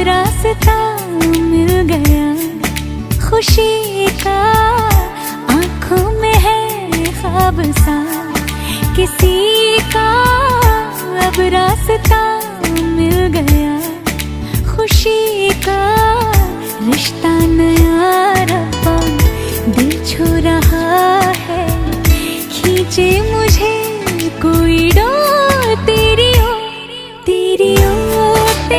रास्ता मिल गया खुशी का, आंखों में है ख्वाब सा किसी का, अब रास्ता मिल गया खुशी का। रिश्ता नया रब्बा दिल छू रहा है, खींचे